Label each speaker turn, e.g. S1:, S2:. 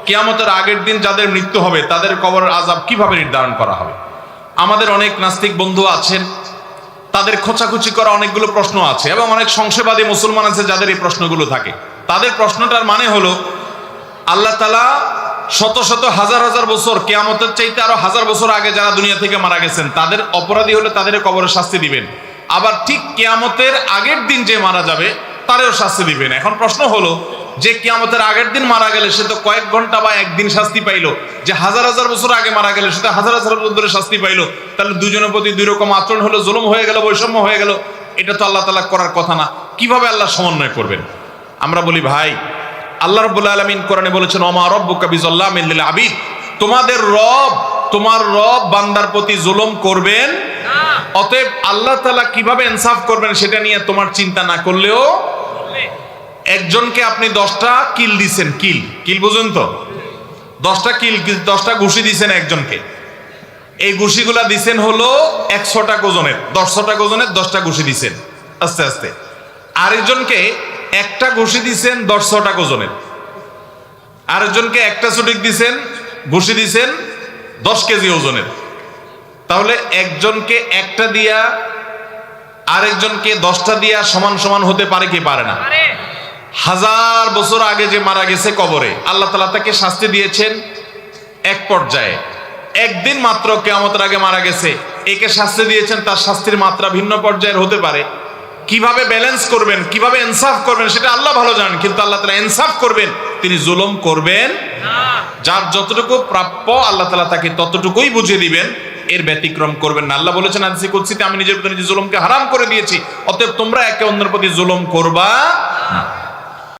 S1: কিয়ামতের আগের দিন যাদের মৃত্যু হবে তাদের কবরের আযাব কিভাবে নির্ধারণ করা হবে। আমাদের অনেক নাস্তিক বন্ধু আছেন, তাদের খোঁচাখুচি করা অনেকগুলো প্রশ্ন আছে এবং অনেক সংশয়বাদী মুসলমান আছে যাদের এই প্রশ্নগুলো থাকে। তাদের প্রশ্নটার মানে হলো আল্লাহ তাআলা শত শত হাজার হাজার বছর, কিয়ামতের চাইতে আরো হাজার বছর আগে যারা দুনিয়া থেকে মারা গেছেন তাদের অপরাধী হলে তাদের কবরে শাস্তি দিবেন, আবার ঠিক কিয়ামতের আগের দিন যে মারা যাবে তারেও শাস্তি দিবেন। এখন প্রশ্ন হলো যে কিয়ামতের আগের দিন মারা গেলে সে তো কয়েক ঘন্টা বা একদিন শাস্তি পাইলো, যে হাজার হাজার বছর আগে মারা গেলে সে তো হাজার হাজার বছর ধরে শাস্তি পাইলো, তাহলে দুজনের প্রতি দুই রকম আচরণ হলো, জুলুম হয়ে গেল, বৈষম্য হয়ে গেল। এটা তো আল্লাহ তাআলা করার কথা না। কিভাবে আল্লাহ সমন্বয় করবেন? আমরা বলি ভাই, আল্লাহ রাব্বুল আলামিন কোরআনে বলেছেন ওমা রাব্বুকা বিযাল্লামিন লিল আবিদ, তোমার রব বান্দার প্রতি জুলুম করবেন না। অতএব আল্লাহ তাআলা কিভাবে ইনসাফ করবেন সেটা নিয়ে তোমার চিন্তা না করলেও, একজনকে আপনি 10টা কিল দিছেন, কিল বুঝুন তো, 10টা কিল, 10টা ঘুষি দিছেন একজনকে, এই ঘুষিগুলা দিছেন হলো 100 টাকা ওজনের, 100 টাকা ওজনের 10টা ঘুষি দিছেন আস্তে আস্তে। আরেকজনকে একটা ঘুষি দিছেন 100 টাকা ওজনের, আরেকজনকে একটা ছুটিক দিছেন, ঘুষি দিছেন 10 কেজি ওজনের। তাহলে একজনকে একটা দিয়া আরেকজনকে 10টা দিয়া সমান সমান হতে পারে কি পারে না? হাজার বছর আগে যে মারা গেছে কবরে, আল্লাহ তাআলা তাকে শাস্তি দিয়েছেন এক পর্যায়ে, একদিন মাত্র কিয়ামতের আগে মারা গেছে, একে শাস্তি দিয়েছেন তার শাস্তির মাত্রা ভিন্ন পর্যায়ের হতে পারে। কিভাবে ব্যালেন্স করবেন, কিভাবে ইনসাফ করবেন সেটা আল্লাহ ভালো জানেন, কিন্তু আল্লাহ তাআলা ইনসাফ করবেন, তিনি জুলুম করবেন না। যার যতটুকু প্রাপ্য আল্লাহ তাআলা তাকে ততটুকুই বুঝিয়ে দিবেন, এর ব্যতিক্রম করবেন না। আল্লাহ বলেছেন হাদিসে কুদসিতে, আমি নিজের প্রতি জুলুমকে হারাম করে দিয়েছি, অতএব তোমরা একে অন্যের প্রতি জুলুম করবা না।